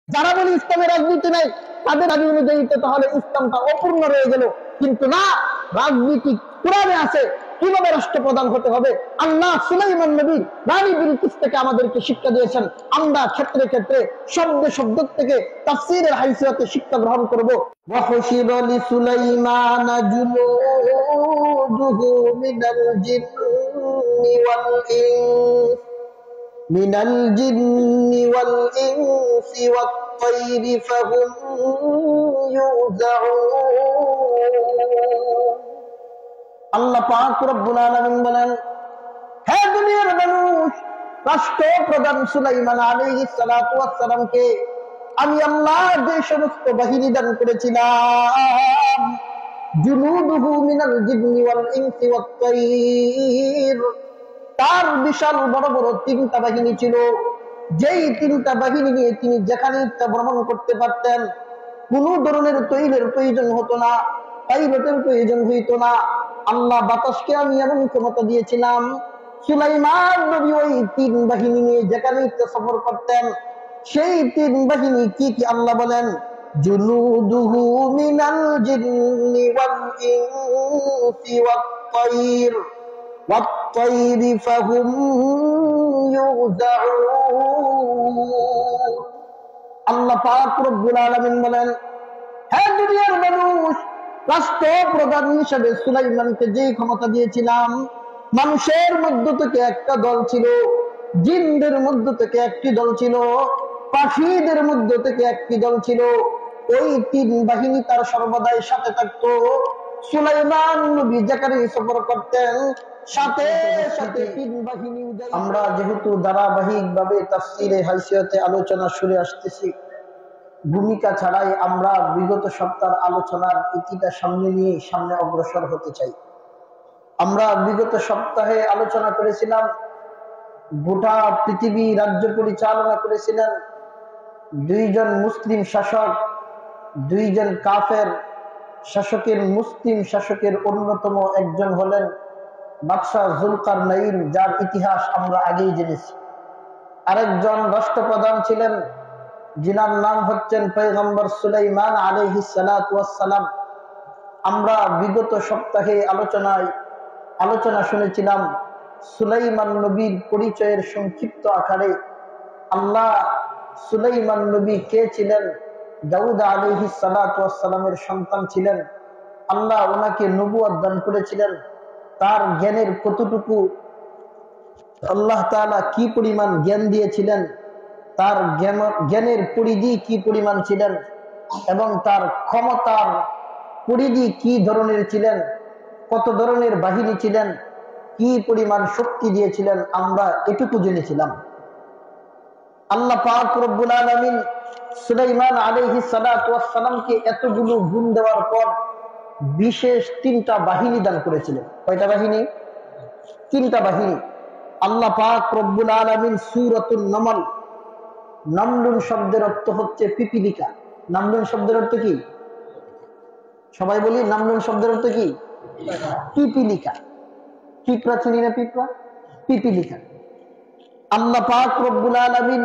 যারা বলে ইসলামের রাজনীতি নাই, তাদের দাবি অনুযায়ী তো তাহলে ইসলামটা অপূর্ণ রয়ে গেল। কিন্তু না, রাজনীতি কোরআনে আছে কিভাবে রাষ্ট্রপ্রধান হতে হবে। আল্লাহ সুলাইমান নবী রানী বিলকিস থেকে আমাদেরকে শিক্ষা দিয়েছেন। আমরা ক্ষেত্রে ক্ষেত্রে শব্দে শব্দ থেকে তাফসীরের হাইসিয়তে শিক্ষা গ্রহণ করব। وَحُشِرَ لِسُلَيْمَانَ جُنُودُهُ مِنَ الْجِنِّ وَالْإِنسِ وَالطَّيْرِ فَهُمْ يُوزَعُونَ। আল্লাহ পাক রব্বুল আলামিন বলেন, হে দুনিয়ার মানুষ, রাষ্ট্রপ্রধান সুলাইমান আলাইহিস সালাতু ওয়াস সালামকে আমি আল্লাহ যে সমস্ত বাহিনী দান করেছিলাম, জুনুদুহু মিনাল জিন্নি ওয়াল ইনসি ওয়াত তাইর, তার বিশাল বড় বড় তিনটা বাহিনী ছিল। যেই তিনটা বাহিনী নিয়ে তিনি যেখানে ইচ্ছা ভ্রমণ করতে পারতেন। কোন ধরনের তৈলের প্রয়োজন হতো না, পাইলটের প্রয়োজন হইতো না। আল্লাহ বাতাসকে আমি এমন ক্ষমতা দিয়েছিলাম, সুলাইমান নবী ওই তিন বাহিনী নিয়ে যেখানে ইচ্ছা সফর করতেন। সেই তিন বাহিনী কি কি আল্লাহ বলেন, জুনুদুহু মিনাল জিন্নি ওয়াল ইনসি ওয়াত তাইর والطير فهم يوزعون। আল্লাহ পাক রব্বুল আলামিন বলেন, হে দুনিয়ার মানুষ, রাষ্ট্রপ্রধান হিসেবে সুলাইমানকে যেই ক্ষমতা দিয়েছিলাম, মানুষের মধ্য থেকে একটা দল ছিল, জিনদের মধ্য থেকে একটি দল ছিল, পাখিদের মধ্য থেকে একটি দল ছিল। ওই তিন বাহিনী তার সর্বদাই সাথে থাকতো। সুলাইমান নবী যেখানে সফর করতেন, সাথে সাথে তিন বাহিনী। আমরা যেহেতু ধারাবাহিক ভাবে তাফসীরে হাইসিয়তে আলোচনা শুনে আসতেছি, ভূমিকা ছাড়াই আমরা বিগত সপ্তাহের আলোচনার ইতিটা সামনে নিয়ে সামনে অগ্রসর হতে চাই। আমরা বিগত সপ্তাহে আলোচনা করেছিলাম, গোটা পৃথিবী রাজ্য পরিচালনা করেছিলেন দুইজন মুসলিম শাসক, দুইজন কাফের শাসকের। মুসলিম শাসকের অন্যতম একজন হলেন বাদশাহ জুলকারনাইন, যার ইতিহাস আমরা আগেই জেনেছি। আরেকজন রাষ্ট্রপ্রধান ছিলেন, যিনার নাম হচ্ছেন পয়গম্বর সুলাইমান আলাইহিস সালাতু ওয়াস সালাম। আমরা বিগত সপ্তাহে আলোচনা শুনেছিলাম সুলাইমান নবীর পরিচয়ের সংক্ষিপ্ত আকারে। আল্লাহ সুলাইমান নবী কে ছিলেন? দাউদ আলাইহিস সালাতু ওয়াস সালামের সন্তান ছিলেন। আল্লাহ ওনাকে নবুয়ত দান করেছিলেন। তার জ্ঞানের কতটুকু, আল্লাহ তাআলা কি পরিমাণ জ্ঞান দিয়েছিলেন, তার জ্ঞানের পরিধি কি পরিমাণ ছিলেন, এবং তার ক্ষমতার পরিধি কি ধরনের ছিলেন, কত ধরনের বাহিনী ছিলেন, কি পরিমাণ শক্তি দিয়েছিলেন, আমরা এটুকু জেনেছিলাম। আল্লাহ পাক রব্বুল আলামিন সুলাইমান আলাইহিস সালাতু ওয়াস সালামকে এতগুলো গুণ দেওয়ার পর বিশেষ তিনটা বাহিনী দান করেছিলেন। কয়টা বাহিনী? তিনটা বাহিনী। আল্লাহ পাক রব্বুল আলামিন সূরাতুন নামল, নামলুন শব্দের অর্থ হচ্ছে পিপিলিকা। নামলুন শব্দের অর্থ কি? সবাই বলি, নামলুন শব্দের অর্থ কি? পিপিলিকা। পিঁপড়া চিনি না? পিঁপড়া, পিপিলিকা। আল্লাহ পাক রব্বুল আলামিন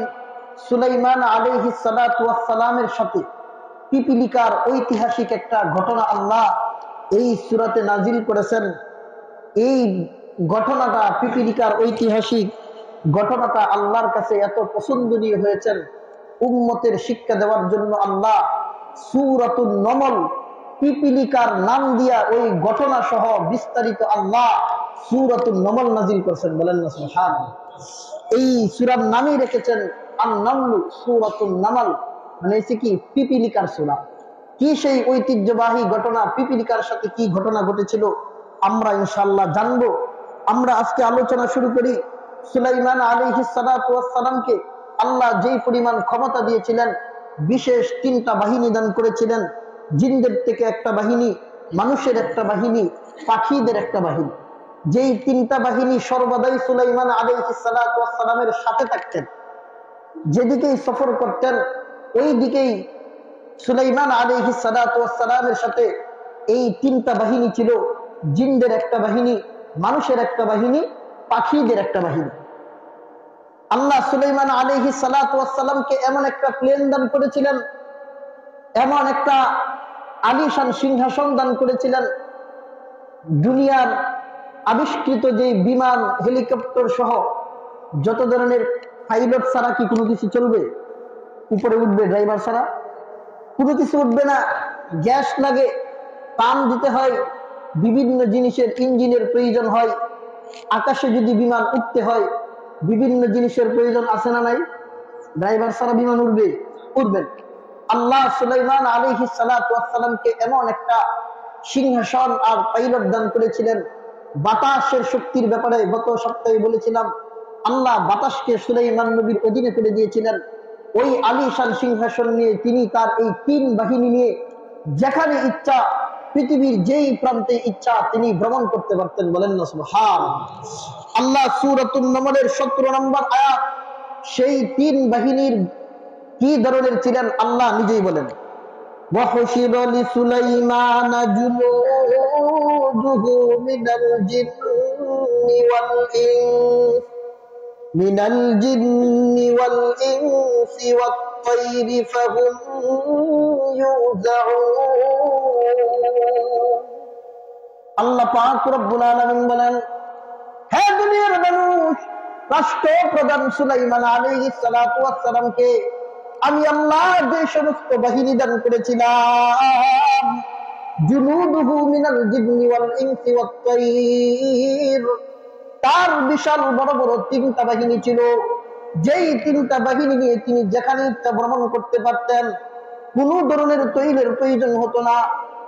সুলাইমান আলাইহিস সালাতু ওয়াস সালামের সাথে পিপিলিকার ঐতিহাসিক একটা ঘটনা আল্লাহ এই সূরাতে নাজিল করেছেন। এই ঘটনাটা, পিপিলিকার ঐতিহাসিক ঘটনাটা আল্লাহর কাছে এত পছন্দনীয় হয়েছেন, উম্মতের শিক্ষা দেওয়ার জন্য আল্লাহ সূরাতুন নমল, পিপিলিকার নাম দিয়া ওই ঘটনা সহ বিস্তারিত আল্লাহ সূরাতুন নমল নাজিল করেছেন। বলেন না সুবহানাল্লাহ। এই সূরার নামই রেখেছেন আন-নামল, সূরাতুন নামল, মানে হচ্ছে কি? পিপিলিকার সূরা। কি সেই ঐতিহ্যবাহী ঘটনা, পিপিলিকার সাথে কি ঘটনা ঘটেছিল আমরা ইনশাআল্লাহ জানবো। আমরা আজকে আলোচনা শুরু করি। সুলাইমান আলাইহিস সালাতু ওয়াস সালামকে আল্লাহ যেই পরিমাণ ক্ষমতা দিয়েছিলেন, বিশেষ তিনটা বাহিনী দান করেছিলেন। জিনদের থেকে একটা বাহিনী, মানুষের একটা বাহিনী, পাখিদের একটা বাহিনী। যেই তিনটা বাহিনী সর্বদাই সুলাইমান আলাইহিস সালাতু ওয়াস সালামের সাথে থাকতেন। যেদিকেই সফর করতেন ওই দিকেই সুলাইমান আলাইহিস সালাতু ওয়াস সালামের সাথে এই তিনটা বাহিনী ছিল। জিনদের একটা বাহিনী, মানুষের একটা বাহিনী, পাখিদের একটা বাহিনী। আল্লাহ সুলাইমান আলাইহিস সালাতু ওয়াস সালামকে এমন একটা প্লেন দান করেছিলেন, এমন একটা আলিশান সিংহাসন দান করেছিলেন, দুনিয়ার আবিষ্কৃত যে বিমান হেলিকপ্টার সহ যত ধরনের পাইলট ছাড়া কি কোনো কিছু চলবে? উপরে উঠবে ড্রাইভার ছাড়া? কোনো কিছু উঠবে না। গ্যাস লাগে, পাম্প দিতে হয়, বিভিন্ন জিনিসের ইঞ্জিনের প্রয়োজন হয়। আকাশে যদি বিমান উঠতে হয় বিভিন্ন জিনিসের প্রয়োজন আছে না নাই? ড্রাইভার ছাড়া বিমান উঠবে? উঠবেন। আল্লাহ সুলাইমান আলাইহিস সালাতু ওয়াস সালামকে এমন একটা সিংহাসন আর পাইলট দান করেছিলেন। বাতাসের শক্তির ব্যাপারে গত সপ্তাহে বলেছিলাম, আল্লাহ বাতাসকে সুলাইমান নবীর অধীনে করে দিয়েছিলেন। ওই আলিশান সিংহাসন নিয়ে তিনি তার এই 3 বাহিনী নিয়ে যেখানে ইচ্ছা, পৃথিবীর যেই প্রান্তে ইচ্ছা তিনি ভ্রমণ করতে পারতেন। বলেন না সুবহানাল্লাহ। আল্লাহ সূরাতুন নমলের 17 নম্বর আয়াত সেই 3 বাহিনীর কি ধরনের ছিলেন আল্লাহ নিজেই বলেন, وَحُشِرَ لِسُلَيْمَانَ جُنُودُهُ مِنَ الْجِنِّ وَالْإِنسِ وَالطَّيْرِ فَهُمْ يُوزَعُونَ। আল্লাহ পাক রব্বুল আলামিন বলেন, হে দুনিয়ার মানুষ, রাষ্ট্রপ্রধান সুলাইমান আলাইহিস সালাতু ওয়াস সালামকে আমি আল্লাহ যে সমস্ত বাহিনী দান করেছিলাম, জুনুদুহু মিনাল জিন্নি ওয়াল ইনসি ওয়াত তাইর, তার বিশাল বড় বড় 3টা বাহিনী ছিল। যেই 3টা বাহিনী নিয়ে তিনি যেখানে ইচ্ছা ভ্রমণ করতে পারতেন। কোন ধরনের তৈলের প্রয়োজন হতো না,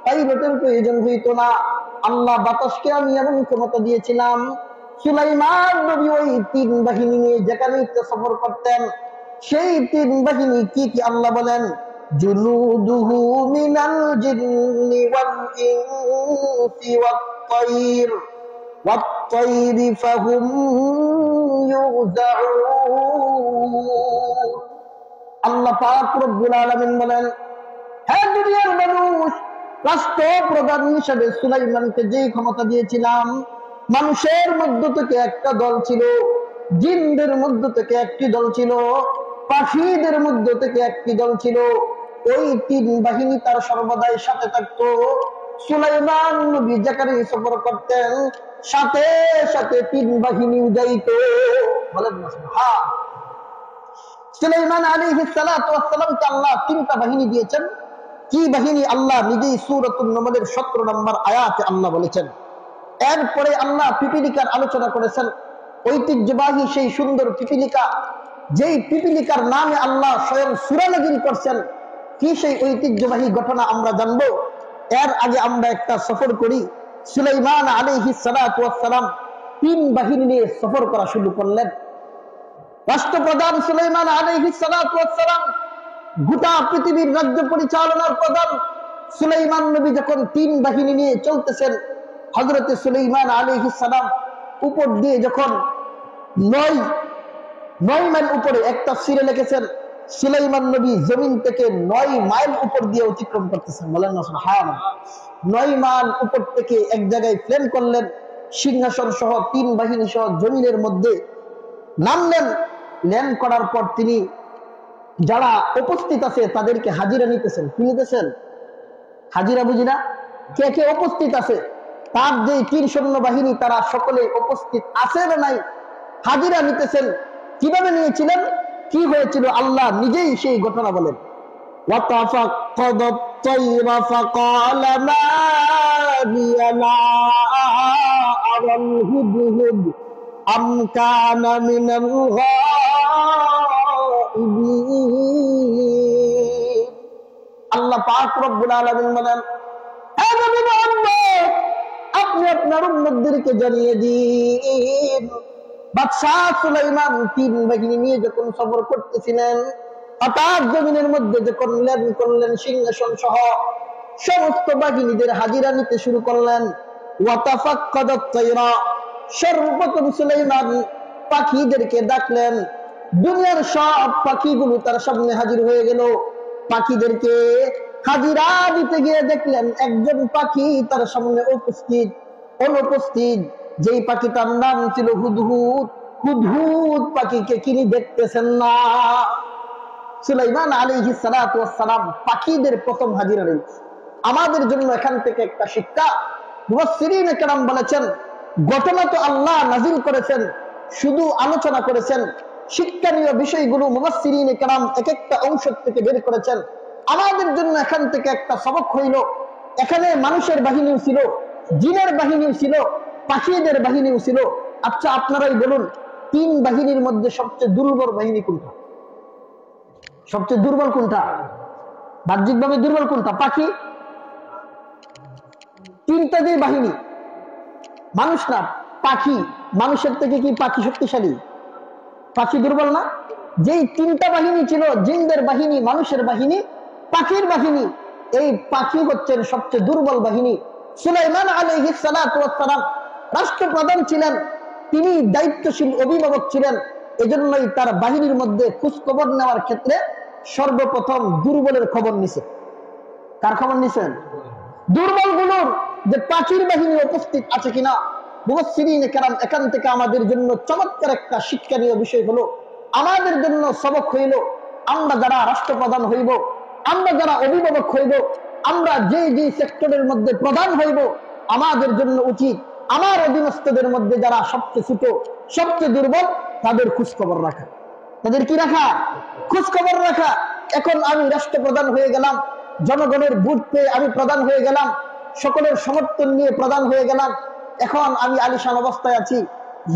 পাইলটের প্রয়োজন হইতো না। আল্লাহ বাতাসকে আমি এমন ক্ষমতা দিয়েছিলাম, সুলাইমান নবী ওই 3 বাহিনী নিয়ে যেখানে ইচ্ছা সফর করতেন। সেই 3 বাহিনী কি কি আল্লাহ বলেন, জুনুদুহু মিনাল জিন্নি ওয়াল ইনসি ওয়াত তাইর ফাহুম ইউজাউন। আল্লাহ পাক রব্বুল আলামিন বলেন, হে দুনিয়ার মানুষ, রাষ্ট্রপ্রধান হিসেবে সুলাইমানকে যেই ক্ষমতা দিয়েছিলাম, মানুষের মধ্য থেকে একটা দল ছিল, জিনদের মধ্য থেকে একটি দল ছিল, পাখিদের মধ্য থেকে একটি দল ছিল। ওই 3 বাহিনী তার সর্বদাই সাথে থাকতো। সুলাইমান নবী যেখানে সফর করতেন সাথে সাথে 3 বাহিনী যাইত। বলেন না সুবহান। সুলাইমান আলাইহিস সালাতু ওয়াস সালামকে আল্লাহ 3টা বাহিনী দিয়েছেন। কি বাহিনী? আল্লাহ নিজেই সূরাতুন নমলের 17 নম্বর আয়াতে আল্লাহ বলেছেন। এরপরে আল্লাহ পিপীলিকার আলোচনা করেছেন, ঐতিহ্যবাহী সেই সুন্দর পিপীলিকা, যেই পিপীলিকার নামে আল্লাহ স্বয়ং সূরা নাযিল করছেন। কি সেই ঐতিহ্যবাহী ঘটনা আমরা জানবো। এর আগে আমরা একটা সফর করি। সুলাইমান আলাইহিস সালাতু ওয়াস সালাম 3 বাহিনী নিয়ে সফর করা শুরু করলেন। রাষ্ট্রপ্রধান সুলাইমান আলাইহিস সালাতু ওয়াস সালাম, গোটা পৃথিবীর রাজ্য পরিচালনার প্রধান সুলাইমান নবী যখন 3 বাহিনী নিয়ে চলতেছেন, হযরতে সুলাইমান আলাইহিস সালাম উপর দিয়ে যখন 9 মাইল উপরে, একটা সিরে লিখেছেন সুলাইমান নবী জমিন থেকে 9 মাইল উপর দিয়ে অতিক্রম করতেছেন। বলেন না সুবহানাল্লাহ। 9 মাইল উপর থেকে এক জায়গায় প্লেন করলেন, সিংহাসন সহ 3 বাহিনী সহ জমিনের মধ্যে নামলেন। ল্যান্ড করার পর তিনি যারা উপস্থিত আছে তাদেরকে হাজিরা নিতেছেন। কি নিতেছেন? হাজিরা, বুঝি না? কে কে উপস্থিত আছে, তার যে 3 সৈন্য বাহিনী তারা সকলে উপস্থিত আছে না নাই, হাজিরা নিতেছেন। কিভাবে নিয়েছিলেন, কি হয়েছিল, আল্লাহ নিজেই সেই ঘটনা বলেন। وَتَفَقَّدَ الطَّيْرَ فَقَالَ مَا لِيَ لَا أَرَى الْهُدْهُدَ أَمْ كَانَ مِنَ الْغَائِبِينَ। আল্লাহ পাক রব্বুল আলামিন বলেন, হে নবী মুহাম্মদ, আপনি আপনার উম্মতদেরকে জানিয়ে দিন, বাদশাহ সুলাইমান 3 বাহিনী নিয়ে যখন সফর করতেছিলেন, হঠাৎ জমিনের মধ্যে যখন ল্যান্ড করলেন সিংহাসন সহ, সমস্ত বাহিনীদের হাজিরা নিতে শুরু করলেন। ওয়াতাফাক্কাদাত তায়রা, সর্বপ্রথম সুলাইমান পাখিদেরকে ডাকলেন। দুনিয়ার সব পাখিগুলো তার সামনে হাজির হয়ে গেল। পাখিদেরকে হাজিরা দিতে গিয়ে দেখলেন একজন পাখি তার সামনে অনুপস্থিত। যেই পাখিটার নাম ছিল হুদহুদ, হুদহুদ পাখিকে কিনি দেখতেছেন না? সুলাইমান আলাইহিস সালাতু ওয়াস সালাম পাখিদের প্রথম হাজিরা নিলেন। আমাদের জন্য এখান থেকে একটা শিক্ষা। মুফাসসিরিনে কেরাম বলেছেন, ঘটনা তো আল্লাহ নাজিল করেছেন, শুধু আলোচনা করেছেন। শিক্ষণীয় বিষয়গুলো মুফাসসিরিনে কেরাম এক একটা অংশ থেকে বের করেছেন। আমাদের জন্য এখান থেকে একটা সবক হইল, এখানে মানুষের বাহিনীও ছিল, জিনের বাহিনীও ছিল, পাখিদের বাহিনীও ছিল। আচ্ছা আপনারাই বলুন, তিন বাহিনীর মধ্যে সবচেয়ে দুর্বল বাহিনী কোনটা? সবচেয়ে দুর্বল কোনটা? বাহ্যিকভাবে দুর্বল কোনটা? পাখি। তিনটা যে বাহিনী, মানুষ না পাখি। মানুষের থেকে কি পাখি শক্তিশালী? পাখি দুর্বল না? যেই তিনটা বাহিনী ছিল, জিনদের বাহিনী, মানুষের বাহিনী, পাখির বাহিনী, এই পাখি হচ্ছেন সবচেয়ে দুর্বল বাহিনী। সুলাইমান আলাইহিস সালাতু ওয়াস সালাম রাষ্ট্রপ্রধান ছিলেন, তিনি দায়িত্বশীল অভিভাবক ছিলেন। এজন্যই তার বাহিনীর মধ্যে খোঁজ খবর নেওয়ার ক্ষেত্রে সর্বপ্রথম দুর্বলের খবর নিছে। কার খবর নিছেন? দুর্বল গুলোর, যে পাখির বাহিনী উপস্থিত আছে কিনা। মুফাসসিরিনে কেরাম এখান থেকে আমাদের জন্য চমৎকার একটা শিক্ষণীয় বিষয় হলো, আমাদের জন্য সবক হইল, আমরা যারা রাষ্ট্রপ্রধান হইব, আমরা যারা অভিভাবক হইব, আমরা যে যে সেক্টরের মধ্যে প্রধান হইব, আমাদের জন্য উচিত আমার অধীনস্থদের মধ্যে যারা সবচেয়ে ছোট, সবচেয়ে দুর্বল, তাদের খোঁজ খবর রাখা। তাদের কি রাখা? খোঁজ খবর রাখা। এখন আমি রাষ্ট্রপ্রধান হয়ে গেলাম, জনগণের ভোট পেয়ে আমি প্রধান হয়ে গেলাম, সকলের সমর্থন নিয়ে প্রধান হয়ে গেলাম। এখন আমি আলিশান অবস্থায় আছি,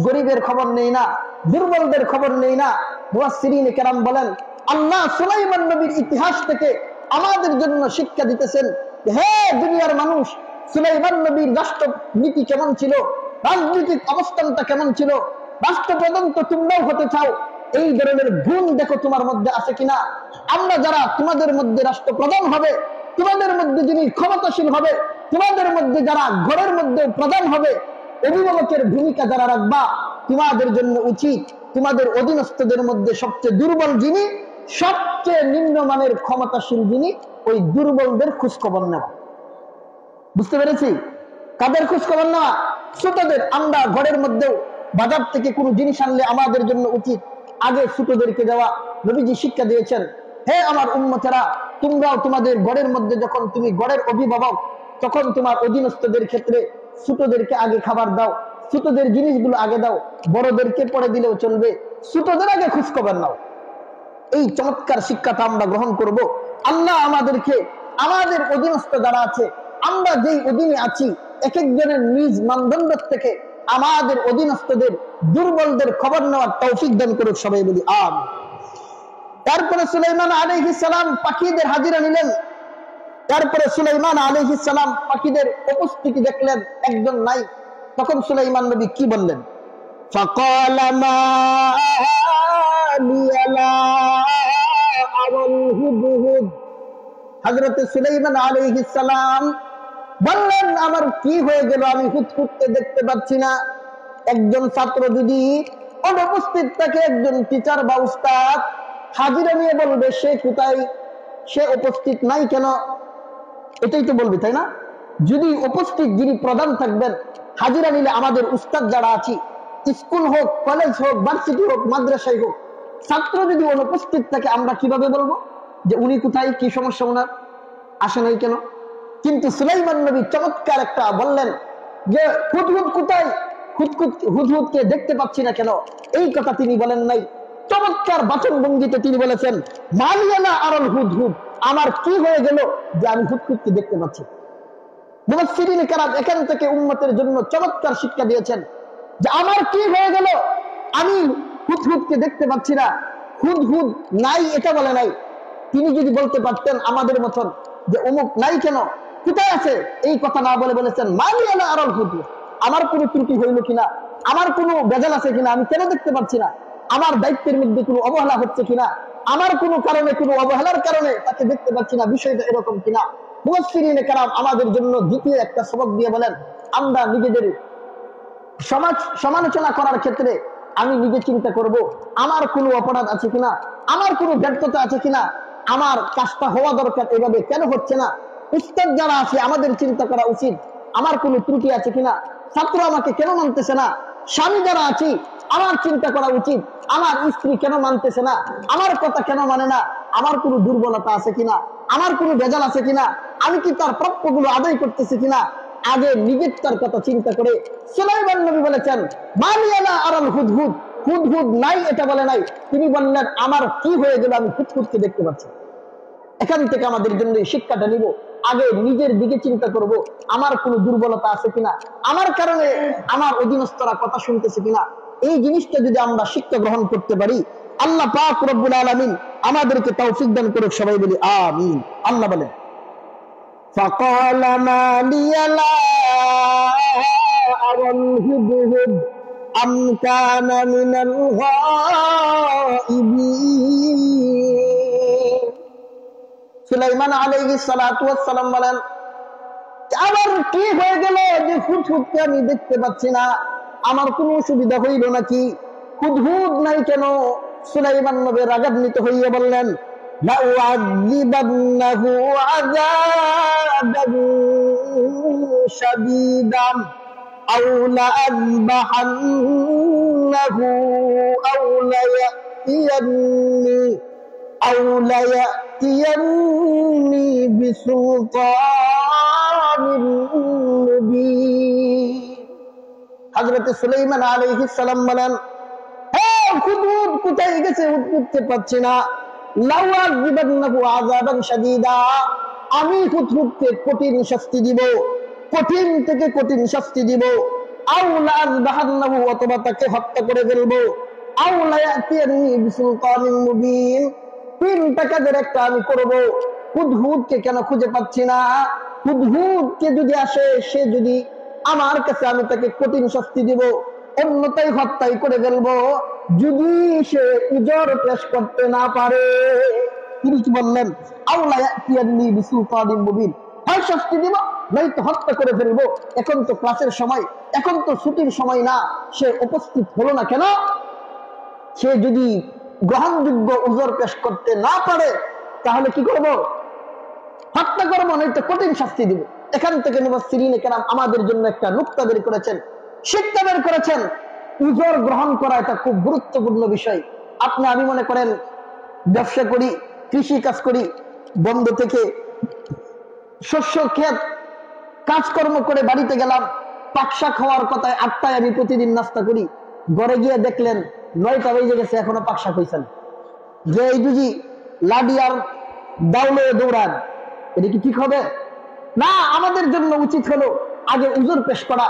গরিবের খবর নেই না, দুর্বলদের খবর নেই না। মুফাসসিরিনে কেরাম বলেন, আল্লাহ সুলাইমান নবীর ইতিহাস থেকে আমাদের জন্য শিক্ষা দিতেছেন, হে দুনিয়ার মানুষ, সুলাইমান নবীর রাষ্ট্রনীতি কেমন ছিল, রাজনৈতিক অবস্থানটা কেমন ছিল। রাষ্ট্রপ্রধান তো তোমরাও হতে চাও, এই ধরনের গুণ দেখো তোমার মধ্যে আছে কিনা। আমরা যারা তোমাদের মধ্যে রাষ্ট্রপ্রধান হবে, তোমাদের মধ্যে যিনি ক্ষমতাশীল হবে, তোমাদের মধ্যে যারা ঘরের মধ্যে প্রধান হবে, অভিভাবকের ভূমিকা যারা রাখবা, তোমাদের জন্য উচিত তোমাদের অধীনস্থদের মধ্যে সবচেয়ে দুর্বল যিনি, সবচেয়ে নিম্নমানের ক্ষমতাশীল যিনি, ওই দুর্বলদের খোঁজ খবর নেওয়া। বুঝতে পেরেছি? কাদের খোঁজ খবর নেওয়া? ছোটদের। আমরা ঘরের মধ্যেও বাজার থেকে কোনো জিনিস আনলে আমাদের জন্য উচিত আগে ছোটদেরকে দেওয়া। নবীজি শিক্ষা দিয়েছেন, হে আমার উম্মতেরা, তোমরাও তোমাদের ঘরের মধ্যে যখন তুমি ঘরের অভিভাবক, তখন তোমার অধীনস্থদের ক্ষেত্রে ছোটদেরকে আগে খাবার দাও, ছোটদের জিনিসগুলো আগে দাও, বড়দেরকে পরে দিলেও চলবে, ছোটদের আগে খোঁজ খবর নাও। এই চমৎকার শিক্ষাটা আমরা গ্রহণ করব। আল্লাহ আমাদেরকে, আমাদের অধীনস্থ যারা আছে, আমরা যেই অধীনে আছি, এক একজনের নিজ মানদণ্ড থেকে আমাদের অধীনস্থদের দুর্বলদের খবর নেওয়ার তৌফিক দান করুক, সবাই বলি আমিন। তারপরে সুলাইমান আলাইহিস সালাম পাখিদের হাজিরা নিলেন। তারপরে সুলাইমান আলাইহিস সালাম পাখিদের উপস্থিতি দেখলেন, একজন নাই। তখন সুলাইমান নবী কি বললেন? ফাকালা মা লিয়া লা আরাল হুদহুদ। হযরত সুলাইমান আলাইহিস সালাম বললেন, আমার কি হয়ে গেল, আমি হুদহুদকে দেখতে পাচ্ছি না। একজন ছাত্র যদি অনুপস্থিত থাকে, একজন টিচার বা উস্তাদ হাজিরা নিয়ে বলবে সে কোথায়, সে উপস্থিত নাই কেন, এটাই তো বলবে, তাই না? যদি উপস্থিত যিনি প্রধান থাকবেন, হাজিরা নিলে আমাদের উস্তাদ যারা আছি, স্কুল হোক, কলেজ হোক, ভার্সিটি হোক, মাদ্রাসায় হোক, ছাত্র যদি অনুপস্থিত থাকে, আমরা কিভাবে বলবো যে উনি কোথায়, কি সমস্যা, ওনার আসে নাই কেন? কিন্তু সুলাইমান নবী চমৎকার একটা বললেন যে হুদহুদ কোথায়, হুদহুদকে দেখতে পাচ্ছি না কেন, এই কথা তিনি বলেন নাই। চমৎকার বাচন ভঙ্গিতে তিনি বলেছেন, মালিয়ানা আরল হুদহুদ, আমার কি হয়ে গেল যে আমি হুদহুদকে দেখতে পাচ্ছি। মুফাসসিরিনে কেরাম এখান থেকে উম্মতের জন্য চমৎকার শিক্ষা দিয়েছেন যে আমার কি হয়ে গেল, আমি হুদহুদকে দেখতে পাচ্ছি না। হুদহুদ নাই এটা বলে নাই। তিনি যদি বলতে পারতেন আমাদের মতন যে অমুক নাই কেন, কোথায় আছে, এই কথা না বলে বলেছেন মালিয়ানা আরল হুদহুদ, আমার কোনো ত্রুটি হইল কিনা, আমার কোনো বেজাল আছে কিনা, আমি কেন দেখতে পাচ্ছি না, আমার দায়িত্বের মধ্যে কোনো অবহেলা হচ্ছে কিনা, আমার কোনো কারণে, কোনো অবহেলার কারণে তাকে দেখতে পাচ্ছি না, বিষয়টা এরকম কিনা। মুফাসসিরিনে কেরাম আমাদের জন্য দ্বিতীয় একটা সবক দিয়ে বলেন, আমরা নিজেদের সমালোচনা করার ক্ষেত্রে আমি নিজে চিন্তা করব আমার কোনো অপরাধ আছে কিনা, আমার কোনো ব্যর্থতা আছে কিনা, আমার কাজটা হওয়া দরকার এভাবে কেন হচ্ছে না। উস্তাদ যারা আছে আমাদের চিন্তা করা উচিত আমার কোনো ত্রুটি আছে কিনা, ছাত্র আমাকে কেন মানতেছে না, স্বামী যারা আছি আমার চিন্তা করা উচিত আমার স্ত্রী কেন মানতেছে না, আমার কথা কেন মানে না, আমার কোনো দুর্বলতা আছে কিনা, আমার কোনো ভেজাল আছে কিনা, আমি কি তার প্রাপ্যগুলো আদায় করতেছি কিনা। আগে নিজের তার কথা চিন্তা করে সুলাইমান নবী বলেছেন মালিয়ানা আরাল হুদহুদ, হুদহুদ নাই এটা বলে নাই, তিনি বললেন আমার কি হয়ে গেল আমি হুদহুদকে দেখতে পাচ্ছি। এখান থেকে আমাদের জন্য শিক্ষাটা নিব, আগে নিজের দিকে চিন্তা করব আমার কোনো দুর্বলতা আছে কিনা, আমার কারণে আমার অধীনস্থরা কথা শুনতেছে কিনা। এই জিনিসটা যদি আমরা শিক্ষা গ্রহণ করতে পারি, আল্লাহ পাক রব্বুল আলামিন আমাদেরকে তৌফিক দান করুক, সবাই বলি আমিন। আল্লাহ বলেন فقال ما لي لا أرى الهدهد أم كان من الغائبين। সুলাইমান আলাইহিস সালাতু ওয়াস সালাম বলেন আবার কি হয়ে গেল যে হুদহুদকে আমি দেখতে পাচ্ছি না, আমার কোনো অসুবিধা হইল নাকি, হুদহুদ নাই কেন? সুলাইমান নবী রাগান্বিত হইয়া বললেন লাউআযিবান্নাহু আযাবান শাদীদান আও লাআযবাহান্নাহু আও লায়াতিয়ান্নি বিসুলতানিন মুবিন। হযরত সুলাইমান আলাইহিস সালাম বলেন হ্যাঁ হুদহুদ কোথায় গেছে, উঠতে পাচ্ছি না। লাউআযিবান্নাহু আযাবান শাদীদা, আমি হুদহুদকে কঠিন শাস্তি দিব, কঠিন থেকে কঠিন শাস্তি দিব। আও লাআযবাহান্নাহু, অথবা তাকে হত্যা করে ফেলব। আও লায়াতিয়ান্নি বিসুলতানিন মুবিন, তিনটা কাজের একটা আমি করব। হুদহুদকে কেন খুঁজে পাচ্ছি না? হুদহুদকে যদি আসে, সে যদি আমার কাছে, আমি তাকে কঠিন শাস্তি দিব, অন্যতাই হত্যাই করে ফেলবো যদি সে উজর পেশ করতে না পারে। তিনি কি বললেন আল্লাহ ইয়াতিয়ানি বিসুলতানিন মুবিন, হয় শাস্তি দিব নয়তো হত্যা করে ফেলবো। এখন তো ক্লাসের সময়, এখন তো ছুটির সময় না, সে উপস্থিত হলো না কেন? সে যদি গ্রহণযোগ্য উজর পেশ করতে না পারে তাহলে কি করব? হত্যা করবো নয়তো কঠিন শাস্তি দিব। এখান থেকে মুফাসসিরিনে কেরাম আমাদের জন্য একটা নুকতা বের করেছেন, শিক্ষা বের করেছেন। উজর গ্রহণ করা এটা খুব গুরুত্বপূর্ণ বিষয়। আপনি আমি মনে করেন ব্যবসা করি, কৃষি কাজ করি, বন্ধ থেকে শস্য ক্ষেত কাজকর্ম করে বাড়িতে গেলাম, পাকশাক খাওয়ার কথায় 8টায় আমি প্রতিদিন নাস্তা করি, ঘরে গিয়ে দেখলেন 9টা বেজে গেছে, এখনো পাকশাক হয়েছেন। যে এই বুঝি লাডি আর দাউলে দৌড়ান, এটা কি ঠিক হবে? না, আমাদের জন্য উচিত হলো আগে উজর পেশ করা,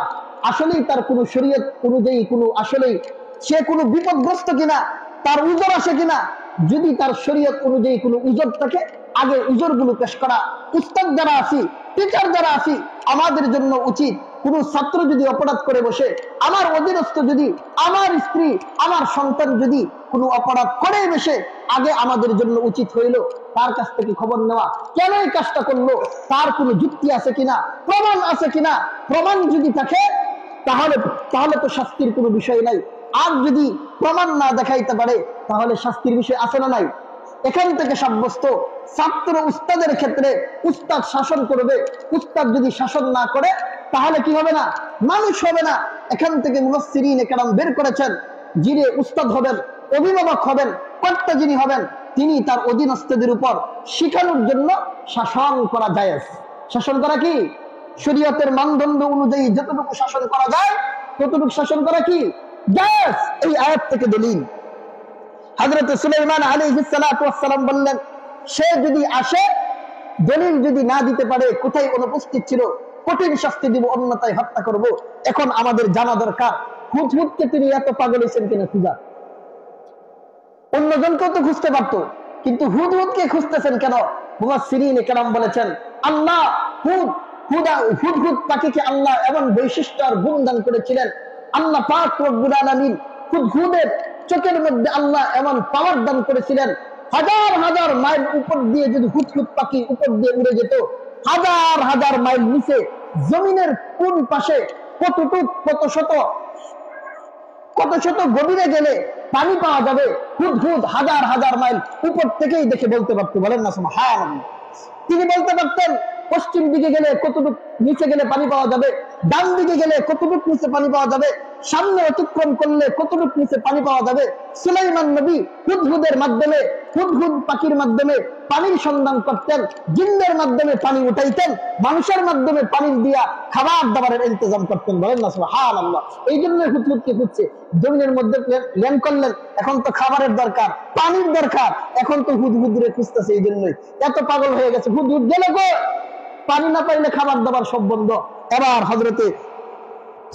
আসলেই তার কোন শরীয়ত অনুযায়ী কোনো আসলেই সে কোনো বিপদগ্রস্ত কিনা, তার উজর আসে কিনা। যদি তার শরীয়ত অনুযায়ী কোনো উজর থাকে, আগে উজর গুলো পেশ করা। উস্তাদ যারা আছি, টিচার যারা আছি, আমাদের জন্য উচিত কোন ছাত্র যদি অপরাধ করে বসে, আমার অধীনস্থ যদি, আমার স্ত্রী, আমার সন্তান যদি কোনো অপরাধ করে বসে, আগে আমাদের জন্য উচিত হইল তার কাছ থেকে খবর নেওয়া, কেন এই কাজটা করলো, তার কোনো যুক্তি আছে কিনা, প্রমাণ আছে কিনা। প্রমাণ যদি থাকে তাহলে তো শাস্তির কোনো বিষয় নাই, আর যদি প্রমাণ না দেখাইতে পারে তাহলে শাস্তির বিষয় আছে না নাই। এখান থেকে সাব্যস্ত ছাত্র উস্তাদের ক্ষেত্রে উস্তাদ শাসন করবে, উস্তাদ যদি শাসন না করে তাহলে কি হবে না? মানুষ হবে না। এখান থেকে মুফাসসিরিনে কেরাম বের করেছেন, যিনি উস্তাদ হবেন, অভিভাবক হবেন, কর্তা যিনি হবেন, তিনি তার অধীনস্থদের উপর শিখানোর জন্য শাসন করা জায়েজ। শাসন করা কি? শরীয়তের মানদণ্ড অনুযায়ী যতটুকু শাসন করা যায় ততটুকু শাসন করা কি জায়েজ। এই আয়াত থেকে দলিল। হযরত সুলাইমান আলাইহিস সালাতু ওয়াস সালাম বললেন সে যদি আসে, দলিল যদি না দিতে পারে কোথায় অনুপস্থিত ছিল, কঠিন শাস্তি দিব, অন্যথায় হত্যা করব। এখন আমাদের জানা দরকার হুদহুদকে তিনি এত পাগল হয়েছেন কিনা খুঁজা। অন্যজনকেও তো খুঁজতে পারতো, কিন্তু হুদহুদকে খুঁজতেছেন কেন? মুফাসসিরিনে কেরাম বলেছেন আল্লাহ হুদহুদ পাখিকে আল্লাহ এমন বৈশিষ্ট্য আর গুণ দান করেছিলেন। আল্লাহ পাক রব্বুল আলামিন হুদহুদের চোখের মধ্যে আল্লাহ এমন পাওয়ার দান করেছিলেন, হাজার হাজার মাইল উপর দিয়ে যদি হুদহুদ পাখি উপর দিয়ে উড়ে যেত, হাজার হাজার মাইল নিচে জমিনের কোন পাশে কত শত গভীরে গেলে পানি পাওয়া যাবে, হুদহুদ হাজার হাজার মাইল উপর থেকেই দেখে বলতে পারতো। বলেন না সুবহানাল্লাহ। তিনি বলতে পারতেন পশ্চিম দিকে গেলে কতটুকু নিচে গেলে পানি পাওয়া যাবে, ডান দিকে গেলে কতটুকু নিচে পানি পাওয়া যাবে, সামনে অতিক্রম করলে কতটুকু নিচে পানি পাওয়া যাবে। সুলাইমান নবী হুদহুদের মাধ্যমে, হুদহুদ পাখির মাধ্যমে পানির সন্ধান করতেন, জিন্দের মাধ্যমে পানি উঠাইতেন, মানুষের মাধ্যমে পানি দিয়া খাবার দাবারের ইন্তজাম করতেন। বলেন না সুবহানাল্লাহ। এই জন্য হুদহুদকে খুঁজছে। জমিনের মধ্যে ল্যান্ড করলেন, এখন তো খাবারের দরকার, পানির দরকার, এখন তো হুদহুদরে খুঁজতেছে। এই জন্যই এত পাগল হয়ে গেছে। হুদহুদ গেলে গো, পানি না পাইলে খাবার দাবার সব বন্ধ। এবার হযরতে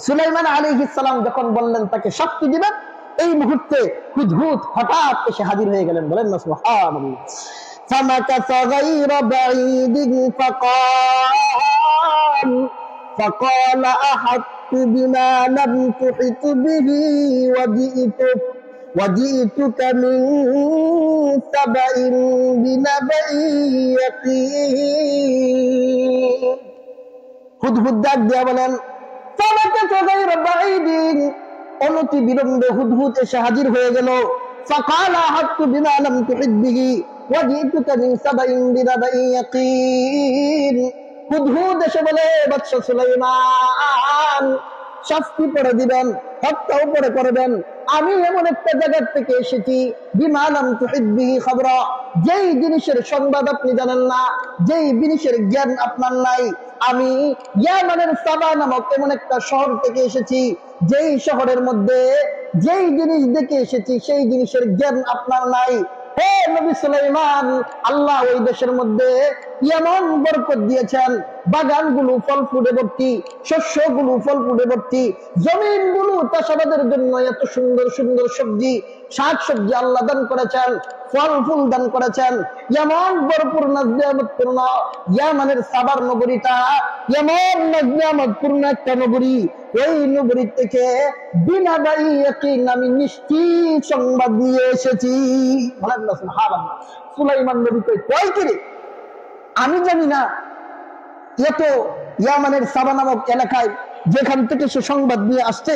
সুলাইমান আলাইহিস সালাম যখন বললেন তাকে শক্তি দিবেন, এই মুহূর্তে হুদহুদ হঠাৎ এসে হাজির হয়ে গেলেন। বলেন না সুবহানাল্লাহ। ফামাকাসা গায়রা বাঈদিন ফাকালা আহাত্তু বিমা লাম তুহিত বিহি ওয়াজি'তুকা মিন সাবাইন বিনাবাইন ইয়াকিন। হুদহুদ ডাক দিয়া বলেন, অনতি বিলম্বে হুদহুদ এসে হাজির হয়ে গেল। ফাকালা হাত্তু বিমা লাম তুহিত বিহি ওয়াজি'তুকা মিন সাবাইন বিনাবাইন ইয়াকিন। হুদহুদ এসে বলে, বাদশা সুলাইমান, শাস্তি পড়ে দিবেন, হত্যাও পড়ে করবেন। আমি এমন একটা জায়গা থেকে এসেছি, বিমা লাম তুহিত বিহি খবরা, যেই জিনিসের সংবাদ আপনি জানেন না, যেই জিনিসের জ্ঞান আপনার নাই। আমি ইয়ামানের সাবা নামক এমন একটা শহর থেকে এসেছি, যেই শহরের মধ্যে যেই জিনিস দেখে এসেছি সেই জিনিসের জ্ঞান আপনার নাই। হে নবী সুলাইমান, আল্লাহ ওই দেশের মধ্যে এমন বরকত দিয়েছেন, বাগানগুলো ফল ফুলে ভর্তি, শস্যগুলো ফল ফুলে ভর্তি, জমিনগুলো চাষাবাদের জন্য এত সুন্দর সুন্দর সবজি শাক সবজি আল্লাহ দান করেছেন, ফল ফুল দান করেছেন। এমন ভরপুর নাজনিয়ামতপূর্ণ ইয়ামানের সাবার নগরীটা এমন নাজনিয়ামতপূর্ণ একটা নগরী। ওই নগরী থেকে বিনা ইয়াকিন আমি নিশ্চিত সংবাদ দিয়ে এসেছি। বলেন না সুবহানাল্লাহ। সুলাইমান নবী কই কি রে, আমি জানি না এত ইয়ামানের সাবা নামক এলাকায় যেখান থেকে সে সংবাদ নিয়ে আসছে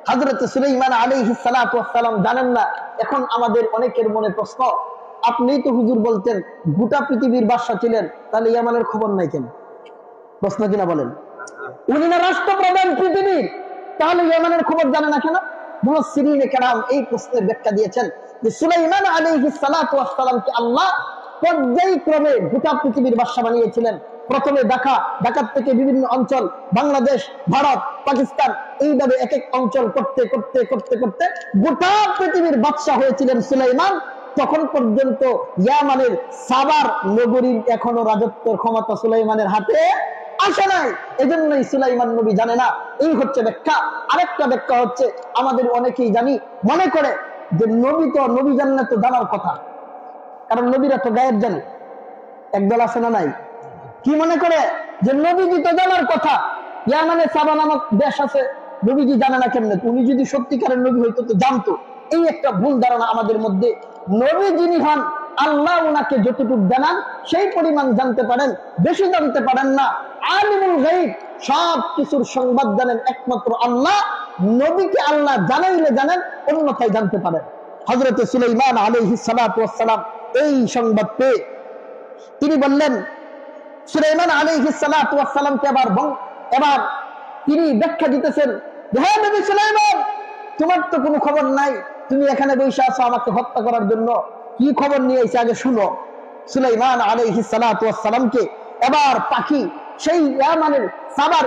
হযরত সুলাইমান আলাইহিস সালাতু ওয়াস সালাম জানেন না। এখন আমাদের অনেকের মনে প্রশ্ন, আপনিই তো হুজুর বলতেন গোটা পৃথিবীর বাদশা ছিলেন, তাহলে ইয়ামানের খবর নাই কেন? প্রশ্ন কিনা বলেন? উনি না রাষ্ট্রপ্রধান পৃথিবীর, তাহলে ইয়ামানের খবর জানে না কেন? মুফাসসিরিনে কেরাম এই প্রশ্নের ব্যাখ্যা দিয়েছেন যে সুলাইমান আলাইহিস সালাতু ওয়াস সালামকে আল্লাহ পর্যায়ক্রমে গোটা পৃথিবীর বাদশা বানিয়েছিলেন। প্রথমে ঢাকা থেকে বিভিন্ন অঞ্চল, বাংলাদেশ, ভারত, পাকিস্তান, এইভাবে এক এক অঞ্চল করতে করতে করতে করতে গোটা পৃথিবীর বাদশা হয়েছিলেন সুলাইমান। তখন পর্যন্ত ইয়ামানের সাবার নগরীর এখনো রাজত্বের ক্ষমতা সুলাইমানের হাতে আসে নাই। এজন্যই সুলাইমান নবী জানে না। এই হচ্ছে ব্যাখ্যা। আরেকটা ব্যাখ্যা হচ্ছে, আমাদের অনেকেই জানি, মনে করে যে নবী জানলে তো জানার কথা, কারণ নবীরা তো গায়েব জানে। একদল আছে না নাই, কি মনে করে যে নবীজি তো জানার কথা, ইয়ামানে সাবা নামক দেশ আছে, নবীজি জানে না কেমনে? উনি যদি সত্যিকারের নবী হইতো তো জানতো। এই একটা ভুল ধারণা আমাদের মধ্যে। নবী যিনি হন, আল্লাহ উনাকে যতটুকু জানান সেই পরিমাণ জানতে পারেন, বেশি জানতে পারেন না। আলিমুল গায়ব, সব কিছুর সংবাদ জানেন একমাত্র আল্লাহ। নবীকে আল্লাহ জানাইলে জানেন, অন্যথায় জানতে পারেন। হযরত সুলাইমান আলাইহিস সালাতু ওয়াস সালাম এই সংবাদ পেয়ে তিনি বললেন, সুলাইমান আলাইহিস সালাতু ওয়াস সালামকে এবার তিনি ব্যাখ্যা দিতেছেন, হে নবী সুলাইমান, তোমার তো কোনো খবর নাই, তুমি এখানে বসে আছো আমাকে হত্যা করার জন্য। কি খবর নিয়ে এসে আগে শুনো। সুলাইমান আলাইহিস সালাতু ওয়াস সালামকে এবার পাখি সেই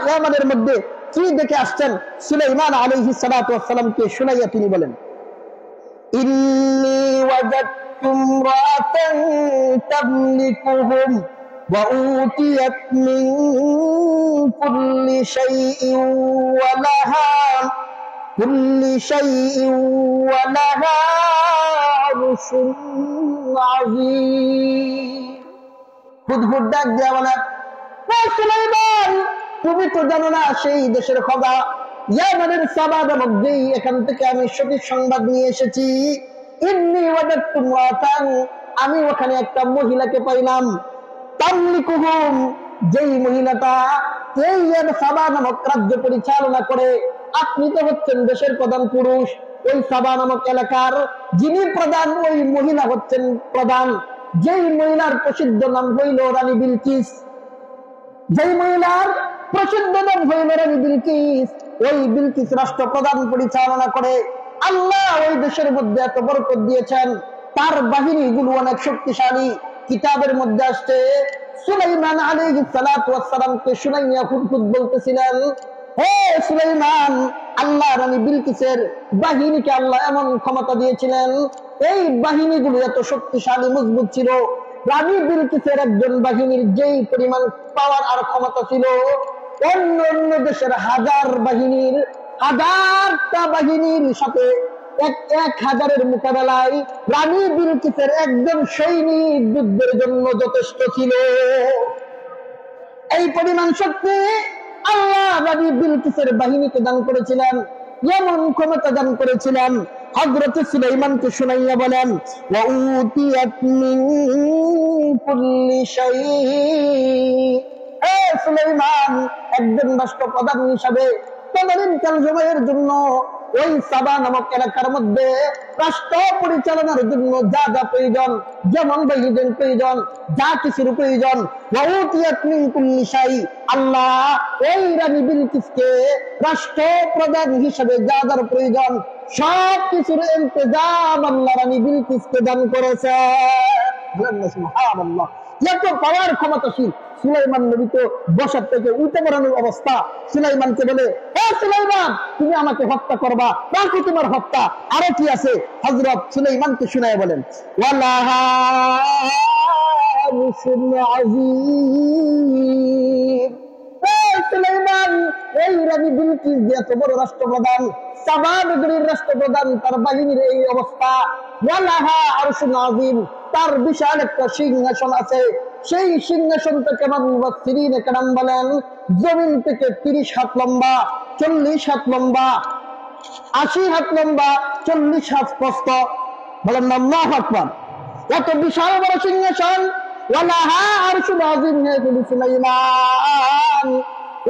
ইয়ামানের মধ্যে কি দেখে আসছেন সুলাইমান আলাইহিস সালাতু ওয়াস সালামকে শুনাইয়া তিনি বলেন, ইন্নী ওয়াজাদতু ইমরাআতান তামলিকুহুম ওয়া উতিয়াত মিন কুল্লি শাইইন ওয়া লাহা আরশুন আযীম। হুদহুদ ডাক দিয়া বলে, সুলাইমান, তুমি তো জানো না সেই দেশের খবর, ইয়ামানের সাবা নামক যেই, এখান থেকে আমি সঠিক সংবাদ নিয়ে এসেছি। ইন্নী ওয়াজাদতু ইমরাআতান, আমি ওখানে একটা মহিলাকে পাইলাম, তামলিকুহুম, যেই মহিলাটা এই সাবা নামক রাজ্য পরিচালনা করে। আপনি তো হচ্ছেন দেশের প্রধান পুরুষ, ওই সাবা নামক এলাকার যিনি প্রধান, ওই মহিলা হচ্ছেন প্রধান। যেই মহিলার প্রসিদ্ধ নাম হইল রানী বিলকিস। যেই মহিলার প্রসিদ্ধ নাম হইল রানী বিলকিস, ওই বিলকিস রাষ্ট্রপ্রধান পরিচালনা করে। আল্লাহ ওই দেশের মধ্যে এত বরকত দিয়েছেন, তার বাহিনীগুলো অনেক শক্তিশালী। কিতাবের মধ্যে আসছে সুলাইমান আলাইহিস সালাতু ওয়াস সালামকে শুনাইয়া হুদহুদ বলতেছিলেন, হে সুলাইমান, আল্লাহ রানী বিলকিসের বাহিনীকে আল্লাহ এমন ক্ষমতা দিয়েছিলেন, এই বাহিনীগুলো এত শক্তিশালী মজবুত ছিল। রানী বিলকিসের একজন বাহিনীর যেই পরিমাণ পাওয়ার আর ক্ষমতা ছিল, অন্য অন্য দেশের হাজারটা বাহিনীর সাথে এক হাজারের মোকাবেলায় রানী বিলকিসের একজন সৈনিক যুদ্ধের জন্য যথেষ্ট ছিল। এই পরিমাণ শক্তি আল্লাহ রানী বিলকিসের বাহিনীকে দান করেছিলেন, এমন ক্ষমতা দান করেছিলেন। হযরত সুলাইমানকে শুনাইয়া বলেন, ওয়া উতিয়াত মিন কুল্লি শাই। হে সুলাইমান, একজন রাষ্ট্রপ্রধান হিসাবে তদানীন্তন সময়ের জন্য ওই সাবা নামক এলাকার মধ্যে রাষ্ট্র পরিচালনার জন্য যা যা প্রয়োজন, যেমন বাহিনীর প্রয়োজন, যা কিছুর প্রয়োজন, আল্লাহ ওই রানী বিলকিসকে রাষ্ট্র প্রধান হিসেবে যা যার প্রয়োজন সব কিছুর ইন্তজাম আল্লাহ রানী বিলকিসকে দান করেছে। সুবহানাল্লাহ, এত পাওয়ার ক্ষমতাশীল সুলাইমান নবী তো বসার থেকে উঠে পড়ানোর অবস্থা। সুলাইমানকে বলে, হে সুলাইমান, তুমি আমাকে হত্যা করবা, রাখো তোমার হত্যা, আরো কি আছে? হযরত সুলাইমানকে শুনায় বলেন, ওয়ালাহা মুসিন আযীম। হে সুলাইমান, এই রানী বিলকিস যে এত বড় রাষ্ট্রপ্রধান, সাবা নগরীর রাষ্ট্রপ্রধান, তার বাহিনীর এই অবস্থা। ওয়ালাহা আরশুন আযীম, তার বিশাল একটা সিংহাসন আছে। সেই সিংহাসনটা কেমন? মুফাসসিরিনে কেরাম বলেন, জমিন থেকে 30 হাত লম্বা, 40 হাত লম্বা, 80 হাত লম্বা, 40 হাত প্রস্থ। বলেন না আল্লাহু আকবার। এত বিশাল বড় সিংহাসন। ওয়ালাহা আরশুন আযীম। হে সুলাইমান,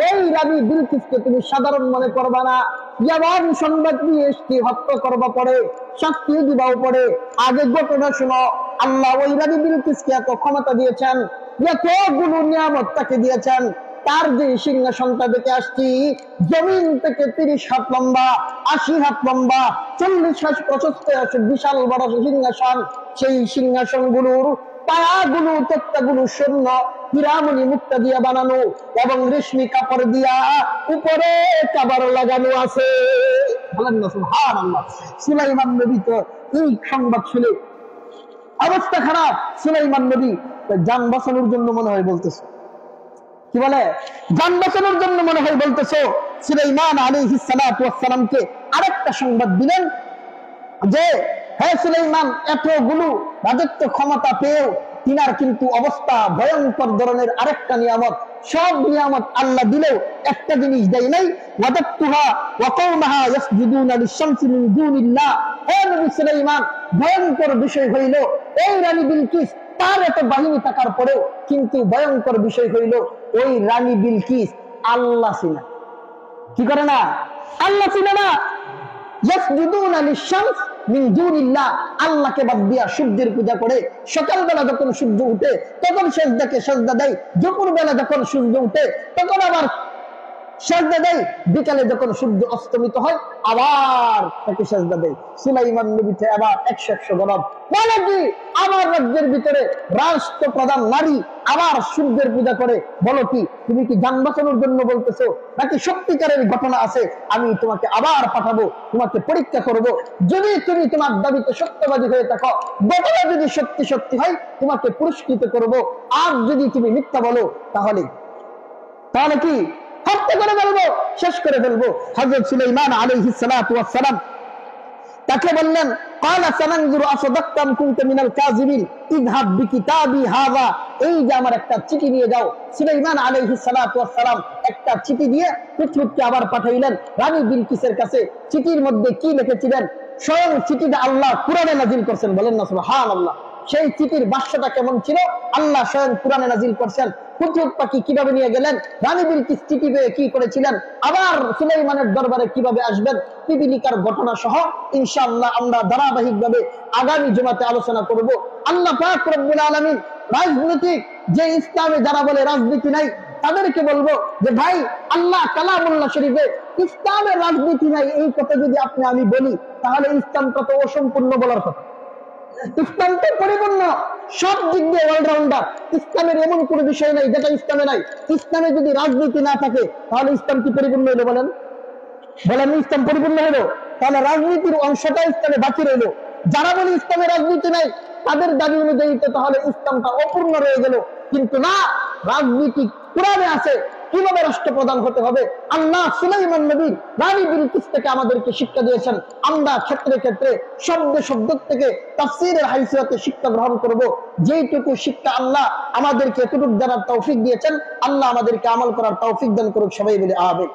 এই রানী বিলকিসকে তুমি সাধারণ মনে করবা না। যেমন সংবাদ নিয়ে এসছি, হত্যা করবা পড়ে, শাস্তি দিবাও পড়ে। আগে ঘটনা শুনো। আল্লাহ ওই রানী বিলকিসকে এত ক্ষমতা দিয়েছেন, এতগুলো নিয়ামত তাকে দিয়েছেন। তার যে সিংহাসনটা দেখে আসছি, জমিন থেকে 30 হাত লম্বা, 80 হাত লম্বা, 40 হাত প্রশস্ত, বিশাল বড় সিংহাসন। সেই সিংহাসন গুলোর পায়াগুলো, তক্তাগুলো শূন্য হীরামণি মুক্তা দিয়ে বানানো এবং রেশমি কাপড় দিয়া উপরে কাবার লাগানো আছে। বলেন না সুবহানাল্লাহ। সুলাইমান নবী তো এই সংবাদ শুনে অবস্থা খারাপ। সুলাইমান নবী জান বাঁচানোর জন্য মনে হয় বলতেছে, কি বলে? জান বাঁচানোর জন্য মনে হয় বলতেছে। সুলাইমান আলাইহিস সালাতু ওয়াস সালামকে আরেকটা সংবাদ দিলেন যে, হে সুলাইমান, এতগুলো রাজত্ব ক্ষমতা পেয়েও তিনার কিন্তু অবস্থা ভয়ঙ্কর ধরনের। আরেকটা নিয়ামত, সব নিয়ামত আল্লাহ দিলেও একটা জিনিস দেয় নাই, ওয়াদাতুহা ওয়া কওমাহা ইয়াসজুদুনা লিশ-শামসি মিন দুনিল্লাহ। হে নবী সুলাইমান, ভয়ঙ্কর বিষয় হইল এই রানী বিলকিস, তার এত বাহিনী থাকার পরেও কিন্তু ভয়ঙ্কর বিষয় হইল ওই রানী বিলকিস আল্লাহ চিনা। কি করে না? আল্লাহ চিনে না। ইয়াসজুদুনা লিশ-শামস মিন দুনিল্লাহ, আল্লাহকে বাদ দিয়া সূর্যের পূজা করে। সকালবেলা যখন সূর্য উঠে তখন সেজদাকে সেজদা দেয়, দুপুরবেলা যখন সূর্য উঠে তখন আবার সেজদা দেয়, বিকালে যখন সূর্য অস্তমিত হয় আবার তাকে সেজদা দেয়। সুলাইমান নবীতে আবার 100 গরব বলে কি, আমার রাজ্যের ভিতরে রাষ্ট্রপ্রধান নারী আবার সূর্যের পূজা করে। বলো কি, তুমি কি জান বাঁচানোর জন্য বলতেছো নাকি সত্যিকারের ঘটনা আছে? আমি তোমাকে আবার পাঠাবো, তোমাকে পরীক্ষা করব। যদি তুমি তোমার দাবিতে সত্যবাদী হয়ে থাকো, ঘটনা যদি সত্যি সত্যি হয়, তোমাকে পুরস্কৃত করব। আর যদি তুমি মিথ্যা বলো তাহলে কি হত্যা করে ফেলবো, শেষ করে ফেলবো। হযরত সুলাইমান আলাইহিস সালাতু ওয়াস সালাম তাকে বললেন, ক্বালা সানানজুরু আসাদাক্তাম কুনতা মিনাল কাযিবিন ইযহাব বিকিতাবি হাযা। এই যে আমার একটা চিঠি নিয়ে যাও। সুলাইমান আলাইহিস সালাতু ওয়াস সালাম একটা চিঠি দিয়ে পুত্রকে আবার পাঠাইলেন রানী বিলকিসের কাছে। চিঠির মধ্যে কি লিখেছিলেন? স্বয়ং চিঠিটা আল্লাহ কুরআনে নাযিল করছেন। বলেন না সুবহানাল্লাহ। সেই চিঠির ভাষ্যটা কেমন ছিল আল্লাহ স্বয়ং কুরআনে নাযিল করছেন। হুদহুদ পাখি কিভাবে নিয়ে গেলেন, রানী বিলকিস চিঠি পেয়ে কি করেছিলেন, আবার সুলাইমানের দরবারে কিভাবে আসবেন, পিপিলিকার ঘটনা সহ ইনশাআল্লাহ আমরা ধারাবাহিকভাবে আগামী জুমাতে আলোচনা করব। আল্লাহ পাক রব্বুল আলামিন রাজনৈতিক যে ইসলামে যারা বলে রাজনীতি নাই, তাদেরকে বলবো যে ভাই, আল্লাহ কালামুল্লাহ শরীফে ইসলামের রাজনীতি নাই এই কথা যদি আমি বলি, তাহলে ইসলাম কত অসম্পূর্ণ বলার কথা। ইসলাম তো পরিপূর্ণ, সব দিক দিয়ে অলরাউন্ডার। ইসলামের এমন কোন বিষয় নাই যেটা ইসলামে নাই। ইসলামে যদি রাজনীতি না থাকে তাহলে ইসলাম কি পরিপূর্ণ হলো? বলেন বলেন, ইসলাম পরিপূর্ণ হলো? তাহলে রাজনীতির অংশটা ইসলামে বাকি রইল। যারা বলে ইসলামে রাজনীতি নাই, তাদের দাবি অনুযায়ী তো তাহলে ইসলামটা অপূর্ণ রয়ে গেল। কিন্তু না, রাজনীতি কোরআনে আছে কিভাবে রাষ্ট্রপ্রধান হতে হবে। আল্লাহ সুলাইমান নবীর রানী বিলকিস থেকে আমাদেরকে শিক্ষা দিয়েছেন। আমরা ক্ষেত্রে ক্ষেত্রে শব্দ শব্দ থেকে তাফসীরের হাইসিয়তে শিক্ষা গ্রহণ করব। যেইটুকু শিক্ষা আল্লাহ আমাদেরকে এতটুকু জানার তৌফিক দিয়েছেন, আল্লাহ আমাদেরকে আমল করার তৌফিক দান করুক। সবাই বলে আমিন।